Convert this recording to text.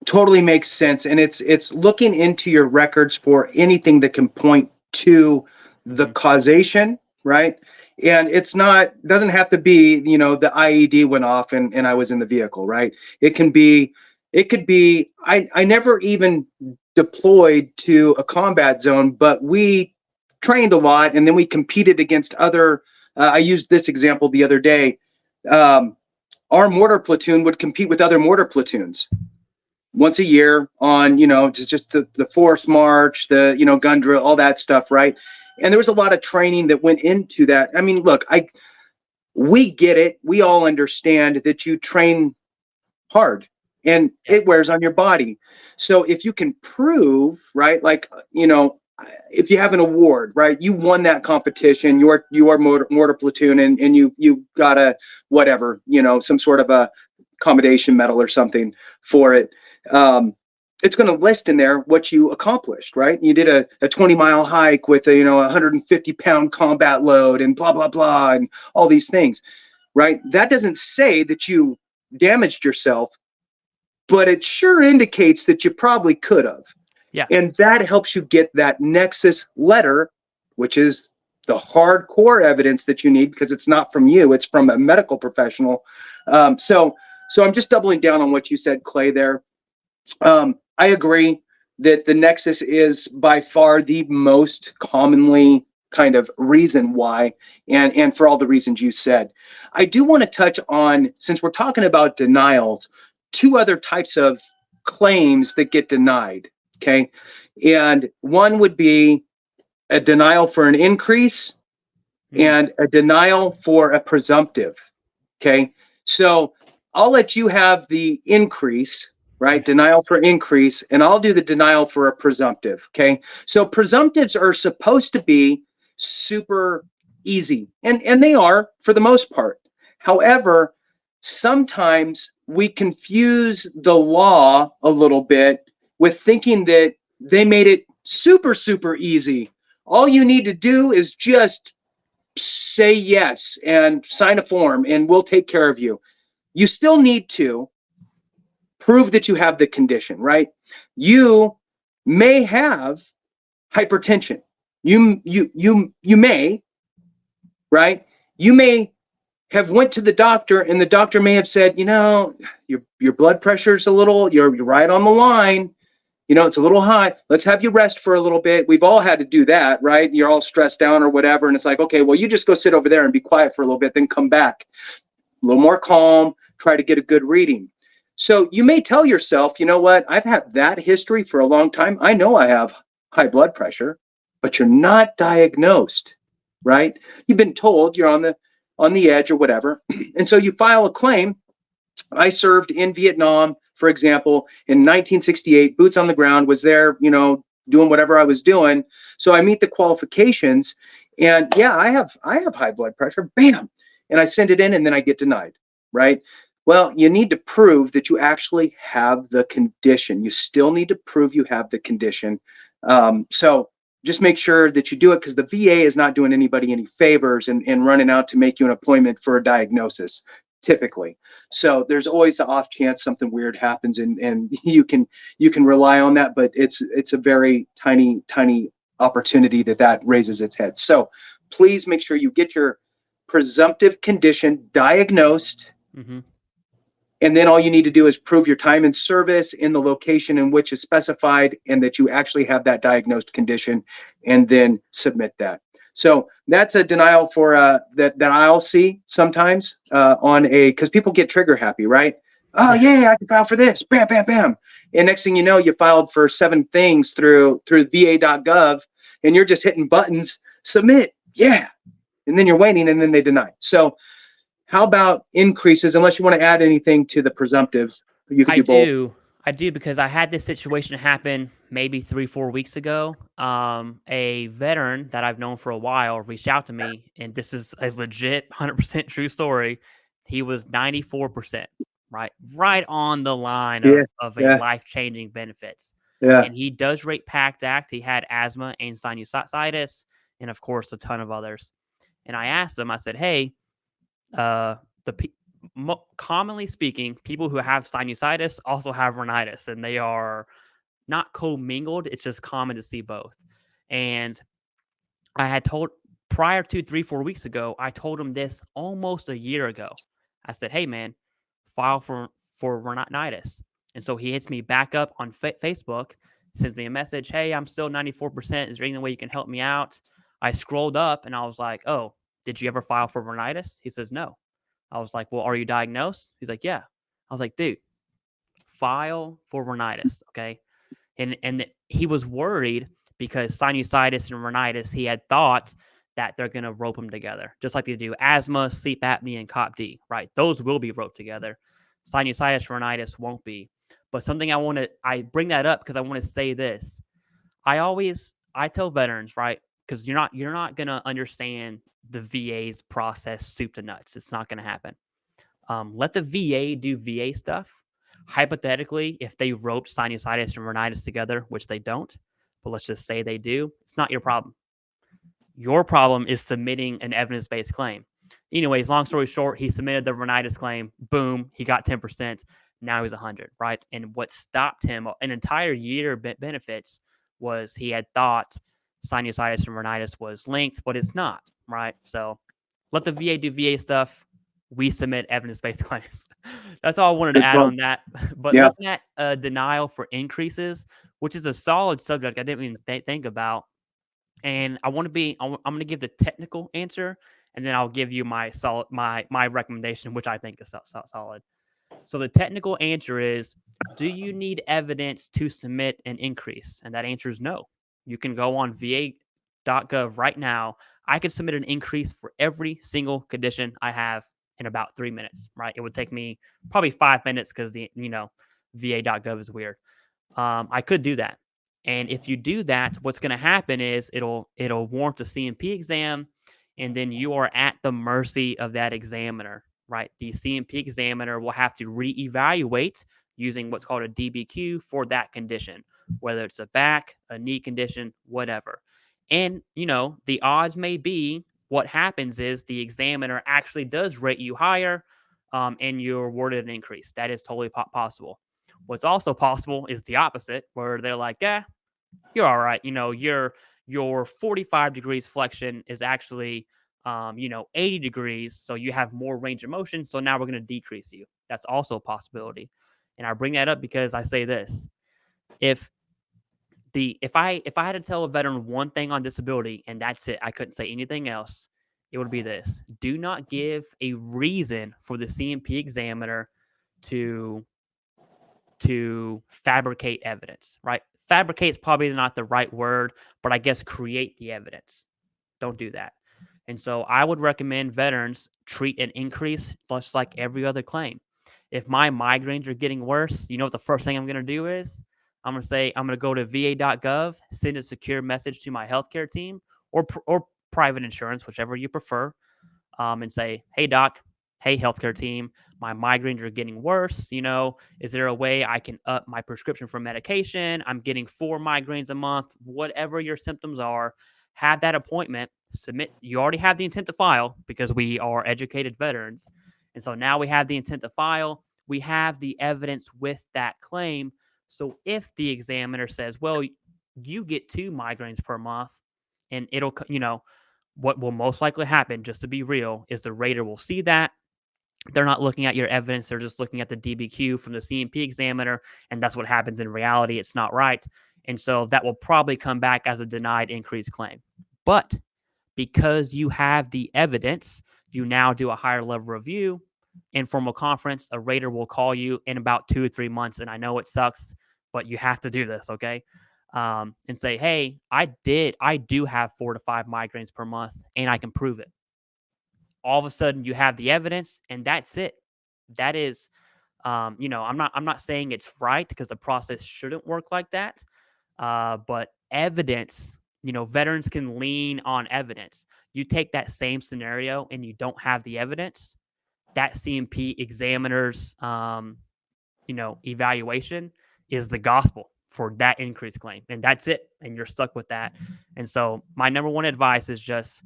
Totally makes sense. And it's looking into your records for anything that can point to the Mhm. causation, right? And it's not, doesn't have to be, the IED went off and I was in the vehicle, right? It can be, it could be, I never even deployed to a combat zone, but we trained a lot and then we competed against other, I used this example the other day. Our mortar platoon would compete with other mortar platoons once a year on, just the force march, the, gun drill, all that stuff, right? And there was a lot of training that went into that. I mean, look, we get it. We all understand that you train hard and Yeah. it wears on your body. So if you can prove, right, like, if you have an award, right, you won that competition, your mortar platoon, and you got a whatever, some sort of a commendation medal or something for it. It's going to list in there what you accomplished, right? You did a 20-mile hike with a 150-pound combat load and blah blah blah and all these things, right? That doesn't say that you damaged yourself, but it sure indicates that you probably could have. Yeah. And that helps you get that Nexus letter, which is the hardcore evidence that you need because it's not from you, it's from a medical professional. So I'm just doubling down on what you said, Clay, there. I agree that the Nexus is by far the most commonly kind of reason why, and for all the reasons you said. I do want to touch on, since we're talking about denials, two other types of claims that get denied. Okay. And one would be a denial for an increase and a denial for a presumptive. Okay. So I'll let you have the increase, right? Denial for increase, and I'll do the denial for a presumptive. Okay. So presumptives are supposed to be super easy, and they are for the most part. However, sometimes we confuse the law a little bit with thinking that they made it super, super easy. All you need to do is just say yes and sign a form and we'll take care of you. You still need to prove that you have the condition, right? You may have hypertension. You may, right? You may have went to the doctor and the doctor may have said, your blood pressure's you're right on the line. It's a little high. Let's have you rest for a little bit. We've all had to do that, right? You're all stressed down or whatever. And it's like, okay, well, you just go sit over there and be quiet for a little bit, then come back. A little more calm, try to get a good reading. So you may tell yourself, you know what? I've had that history for a long time. I know I have high blood pressure, but you're not diagnosed, right? You've been told you're on the edge or whatever. And so you file a claim. I served in Vietnam, for example, in 1968, boots on the ground, was there, doing whatever I was doing. So I meet the qualifications and yeah, I have high blood pressure, bam. And I send it in and then I get denied, right? Well, you need to prove that you actually have the condition. You still need to prove you have the condition. So just make sure that you do it because the VA is not doing anybody any favors and running out to make you an appointment for a diagnosis, typically. So there's always the off chance something weird happens and you can rely on that, but it's a very tiny opportunity that raises its head. So please make sure you get your presumptive condition diagnosed. Mm-hmm. And then all you need to do is prove your time in service in the location in which is specified and that you actually have that diagnosed condition, and then submit that. So that's a denial for that I'll see sometimes because people get trigger happy, right? Oh yeah, I can file for this, bam, bam, bam. And next thing you know, you filed for 7 things through va.gov and you're just hitting buttons, submit, yeah. And then you're waiting and then they deny. So how about increases? Unless you want to add anything to the presumptives, you can do both. I do because I had this situation happen maybe 3-4 weeks ago. A veteran that I've known for a while reached out to me, and this is a legit 100% true story. He was 94%, right on the line Yeah, of a yeah, life-changing benefits. yeah. And he does rate PACT Act. He had asthma and sinusitis, and of course a ton of others. And I asked him, I said, hey, the commonly speaking, people who have sinusitis also have rhinitis, and they are not commingled. It's just common to see both. And I had told prior to 3-4 weeks ago, I told him this almost a year ago. I said, "Hey, man, file for rhinitis." And so he hits me back up on Facebook, sends me a message. "Hey, I'm still 94%. Is there any way you can help me out?" I scrolled up and I was like, "Oh, did you ever file for rhinitis?" He says, "No." I was like, "Well, are you diagnosed?" He's like, "Yeah." I was like, "Dude, file for rhinitis, okay?" And he was worried because sinusitis and rhinitis, he had thought that they're going to rope them together, just like they do asthma, sleep apnea, and COPD, right? Those will be roped together. Sinusitis, rhinitis won't be. But something I bring that up because I want to say this. I tell veterans, right? Because you're not going to understand the VA's process soup to nuts. It's not going to happen. Let the VA do VA stuff. Hypothetically, if they roped sinusitis and rhinitis together, which they don't, but let's just say they do, it's not your problem. Your problem is submitting an evidence-based claim. Anyways, long story short, he submitted the rhinitis claim. Boom, he got 10%. Now he's 100, right? And what stopped him an entire year of benefits was he had thought sinusitis and rhinitis was linked, but it's not, right? So let the VA do VA stuff. We submit evidence-based claims. That's all I wanted to add on that. But Yeah. looking at denial for increases, which is a solid subject I didn't even think about. And I'm going to give the technical answer, and then I'll give you my recommendation, which I think is solid. So the technical answer is, do you need evidence to submit an increase? And that answer is no. You can go on va.gov right now. I could submit an increase for every single condition I have in about 3 minutes, right? It would take me probably 5 minutes because va.gov is weird. I could do that. And if you do that, what's going to happen is it'll warrant the CMP exam, and then you are at the mercy of that examiner, right? The CMP examiner will have to reevaluate using what's called a DBQ for that condition, whether it's a back, a knee condition, whatever. And, the odds may be what happens is the examiner actually does rate you higher, and you're awarded an increase. That is totally possible. What's also possible is the opposite, where they're like, "Yeah, you're all right. Your 45 degrees flexion is actually, 80 degrees. So you have more range of motion. So now we're going to decrease you." That's also a possibility. And I bring that up because I say this: if I had to tell a veteran one thing on disability and that's it, I couldn't say anything else, it would be this: do not give a reason for the CMP examiner to fabricate evidence, right? Fabricate is probably not the right word, but I guess create the evidence. Don't do that. And so I would recommend veterans treat an increase just like every other claim. If my migraines are getting worse, you know what the first thing I'm going to do is? I'm going to say, I'm going to go to va.gov, send a secure message to my healthcare team or private insurance, whichever you prefer, and say, "Hey, doc, hey, healthcare team, my migraines are getting worse. Is there a way I can up my prescription for medication? I'm getting 4 migraines a month." Whatever your symptoms are, have that appointment, submit. You already have the intent to file because we are educated veterans. And so now we have the intent to file. We have the evidence with that claim. So if the examiner says, "Well, you get 2 migraines per month," and it'll, what will most likely happen, just to be real, is the rater will see that. They're not looking at your evidence. They're just looking at the DBQ from the CMP examiner. And that's what happens in reality. It's not right. And so that will probably come back as a denied increased claim. But because you have the evidence, you now do a higher level review, informal conference. A rater will call you in about 2 or 3 months. And I know it sucks, but you have to do this, okay? And say, "Hey, I do have 4 to 5 migraines per month, and I can prove it." All of a sudden, you have the evidence, and that's it. That is, I'm not saying it's right because the process shouldn't work like that. But evidence, veterans can lean on evidence. You take that same scenario and you don't have the evidence, that CMP examiner's, evaluation is the gospel for that increased claim. And that's it. And you're stuck with that. And so my number one advice is just